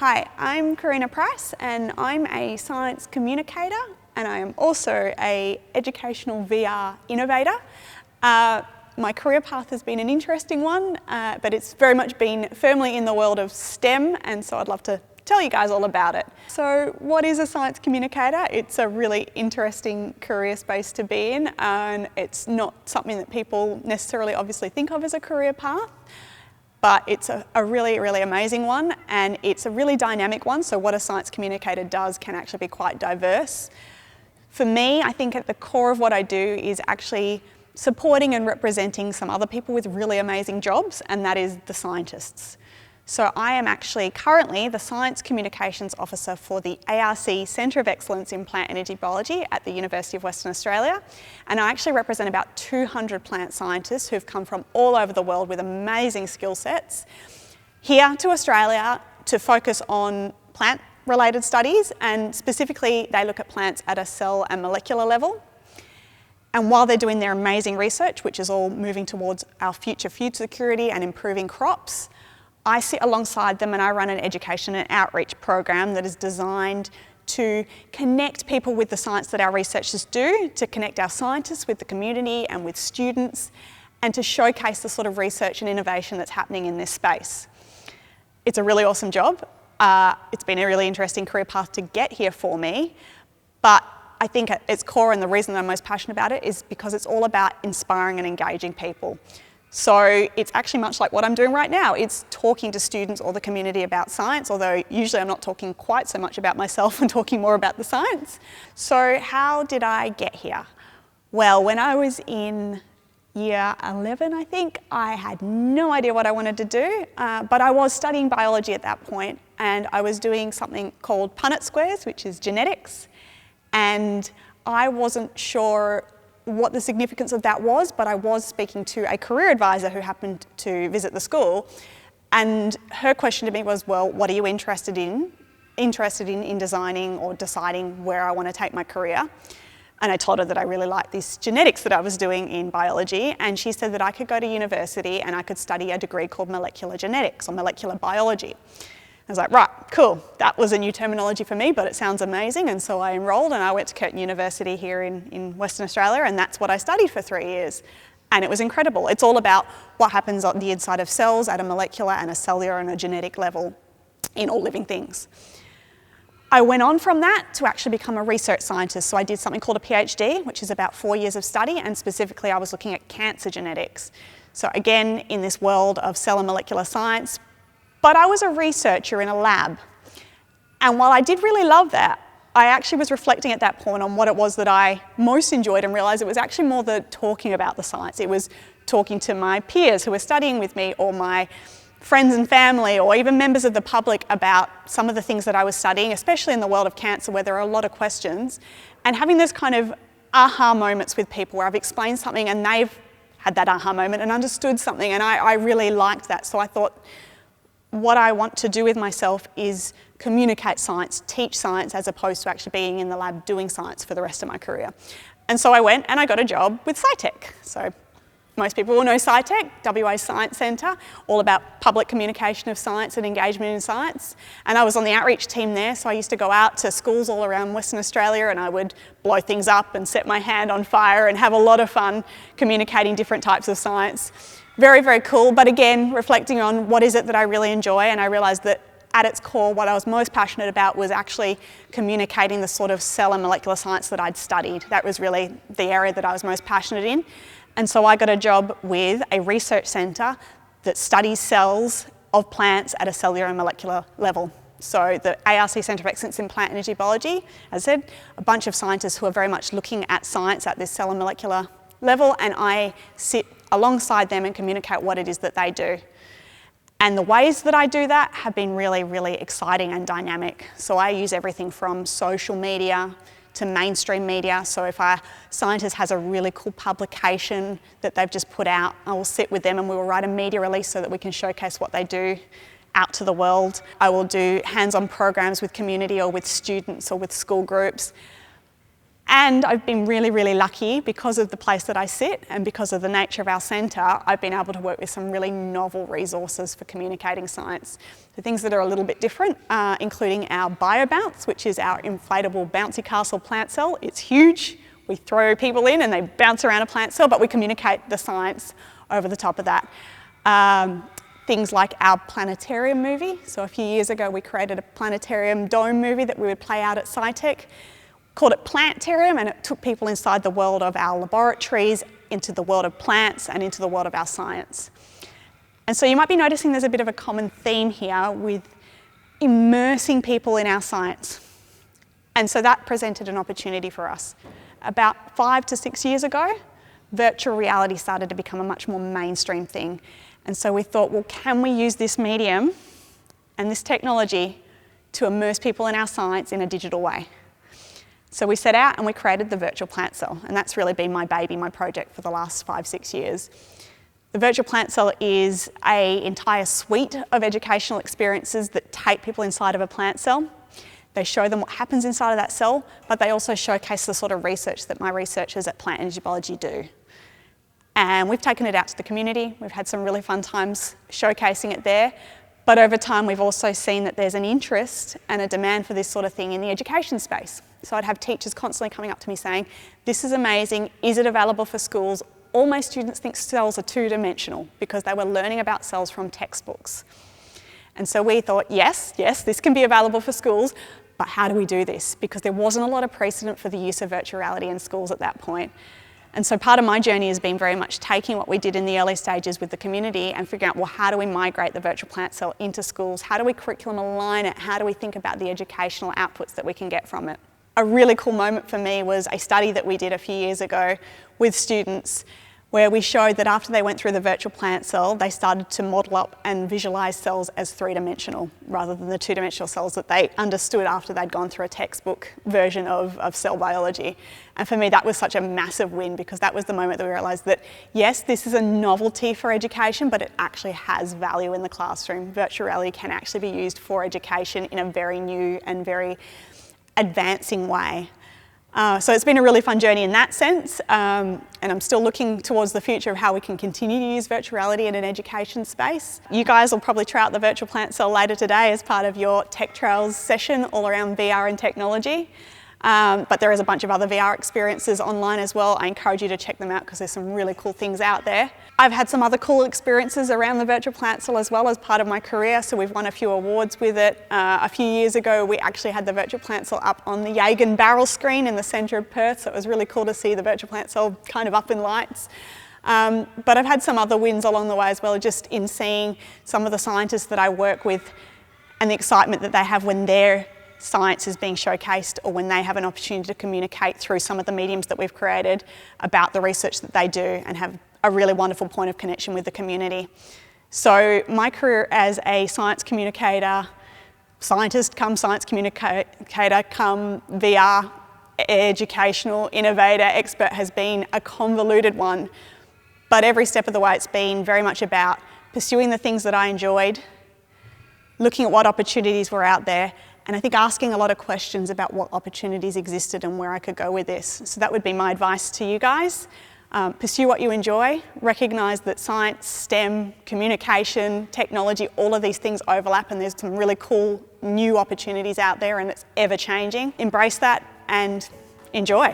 Hi, I'm Karina and I'm a science communicator and I am also an educational VR innovator. My career path has been an interesting one, but it's very much been firmly in the world of STEM, and so I'd love to tell you guys all about it. So what is a science communicator? It's a really interesting career space to be in, and it's not something that people necessarily obviously think of as a career path, but it's a really, really amazing one, and it's a really dynamic one, so what a science communicator does can actually be quite diverse. For me, I think at the core of what I do is actually supporting and representing some other people with really amazing jobs, and that is the scientists. So I am actually currently the Science Communications Officer for the ARC Centre of Excellence in Plant Energy Biology at the University of Western Australia, and I actually represent about 200 plant scientists who've come from all over the world with amazing skill sets here to Australia to focus on plant-related studies, and specifically they look at plants at a cell and molecular level. And while they're doing their amazing research, which is all moving towards our future food security and improving crops, I sit alongside them and I run an education and outreach program that is designed to connect people with the science that our researchers do, to connect our scientists with the community and with students, and to showcase the sort of research and innovation that's happening in this space. It's a really awesome job. It's been a really interesting career path to get here for me, but I think at its core, and the reason that I'm most passionate about it, is because it's all about inspiring and engaging people. So it's actually much like what I'm doing right now. It's talking to students or the community about science, although usually I'm not talking quite so much about myself and talking more about the science. So how did I get here? Well, when I was in year 11, I think, I had no idea what I wanted to do, but I was studying biology at that point, and I was doing something called Punnett squares, which is genetics. And I wasn't sure what the significance of that was, but I was speaking to a career advisor who happened to visit the school, and her question to me was, well, what are you interested in designing or deciding where I want to take my career? And I told her that I really liked this genetics that I was doing in biology, and she said that I could go to university and I could study a degree called molecular genetics or molecular biology. I was like, right, cool. That was a new terminology for me, but it sounds amazing. And so I enrolled and I went to Curtin University here in Western Australia, and that's what I studied for 3 years. And it was incredible. It's all about what happens on the inside of cells at a molecular and a cellular and a genetic level in all living things. I went on from that to actually become a research scientist. So I did something called a PhD, which is about 4 years of study, and specifically I was looking at cancer genetics. So again, in this world of cell and molecular science, but I was a researcher in a lab. And while I did really love that, I actually was reflecting at that point on what it was that I most enjoyed and realised it was actually more the talking about the science. It was talking to my peers who were studying with me, or my friends and family, or even members of the public about some of the things that I was studying, especially in the world of cancer where there are a lot of questions, and having those kind of aha moments with people where I've explained something and they've had that aha moment and understood something, and I really liked that. So I thought, what I want to do with myself is communicate science, teach science, as opposed to actually being in the lab doing science for the rest of my career. And so I went and I got a job with SciTech. So most people will know SciTech, WA Science Centre, all about public communication of science and engagement in science. And I was on the outreach team there, so I used to go out to schools all around Western Australia and I would blow things up and set my hand on fire and have a lot of fun communicating different types of science. Very, very cool, but again, reflecting on what is it that I really enjoy, and I realised that at its core, what I was most passionate about was actually communicating the sort of cell and molecular science that I'd studied. That was really the area that I was most passionate in. And so I got a job with a research centre that studies cells of plants at a cellular and molecular level. So the ARC Centre of Excellence in Plant Energy Biology, as I said, a bunch of scientists who are very much looking at science at this cell and molecular level, and I sit alongside them and communicate what it is that they do. And the ways that I do that have been really, really exciting and dynamic. So I use everything from social media to mainstream media. So if a scientist has a really cool publication that they've just put out, I will sit with them and we will write a media release so that we can showcase what they do out to the world. I will do hands-on programs with community or with students or with school groups. And I've been really, really lucky because of the place that I sit and because of the nature of our centre, I've been able to work with some really novel resources for communicating science. The things that are a little bit different, including our BioBounce, which is our inflatable bouncy castle plant cell. It's huge. We throw people in and they bounce around a plant cell, but we communicate the science over the top of that. Things like our planetarium movie. So a few years ago, we created a planetarium dome movie that we would play out at SciTech. Called it Plantarium, and it took people inside the world of our laboratories, into the world of plants, and into the world of our science. And so you might be noticing there's a bit of a common theme here with immersing people in our science. And so that presented an opportunity for us. About 5 to 6 years ago, virtual reality started to become a much more mainstream thing. And so we thought, well, can we use this medium and this technology to immerse people in our science in a digital way? So we set out and we created the virtual plant cell, and that's really been my baby, my project for the last 5-6 years. The virtual plant cell is an entire suite of educational experiences that take people inside of a plant cell. They show them what happens inside of that cell, but they also showcase the sort of research that my researchers at Plant Energy Biology do. And we've taken it out to the community. We've had some really fun times showcasing it there. But over time, we've also seen that there's an interest and a demand for this sort of thing in the education space. So I'd have teachers constantly coming up to me saying, this is amazing, is it available for schools? All my students think cells are two-dimensional because they were learning about cells from textbooks. And so we thought, yes, this can be available for schools, but how do we do this? Because there wasn't a lot of precedent for the use of virtual reality in schools at that point. And so part of my journey has been very much taking what we did in the early stages with the community and figuring out, well, how do we migrate the virtual plant cell into schools? How do we curriculum align it? How do we think about the educational outputs that we can get from it? A really cool moment for me was a study that we did a few years ago with students where we showed that after they went through the virtual plant cell, they started to model up and visualise cells as three-dimensional rather than the two-dimensional cells that they understood after they'd gone through a textbook version of cell biology. And for me, that was such a massive win because that was the moment that we realised that, yes, this is a novelty for education, but it actually has value in the classroom. Virtual reality can actually be used for education in a very new and very advancing way. So it's been a really fun journey in that sense, and I'm still looking towards the future of how we can continue to use virtual reality in an education space. You guys will probably try out the virtual plant cell later today as part of your Techtrails session all around VR and technology. But there is a bunch of other VR experiences online as well. I encourage you to check them out because there's some really cool things out there. I've had some other cool experiences around the virtual plant cell as well as part of my career, so we've won a few awards with it. A few years ago, we actually had the virtual plant cell up on the Yagan barrel screen in the centre of Perth, so it was really cool to see the virtual plant cell kind of up in lights. But I've had some other wins along the way as well, just in seeing some of the scientists that I work with and the excitement that they have when their science is being showcased or when they have an opportunity to communicate through some of the mediums that we've created about the research that they do and have a really wonderful point of connection with the community. So my career as a science communicator, scientist come science communicator come VR educational innovator expert has been a convoluted one, but every step of the way it's been very much about pursuing the things that I enjoyed, looking at what opportunities were out there, and I think asking a lot of questions about what opportunities existed and where I could go with this. So that would be my advice to you guys. Pursue what you enjoy, recognise that science, STEM, communication, technology, all of these things overlap and there's some really cool new opportunities out there and it's ever changing. Embrace that and enjoy.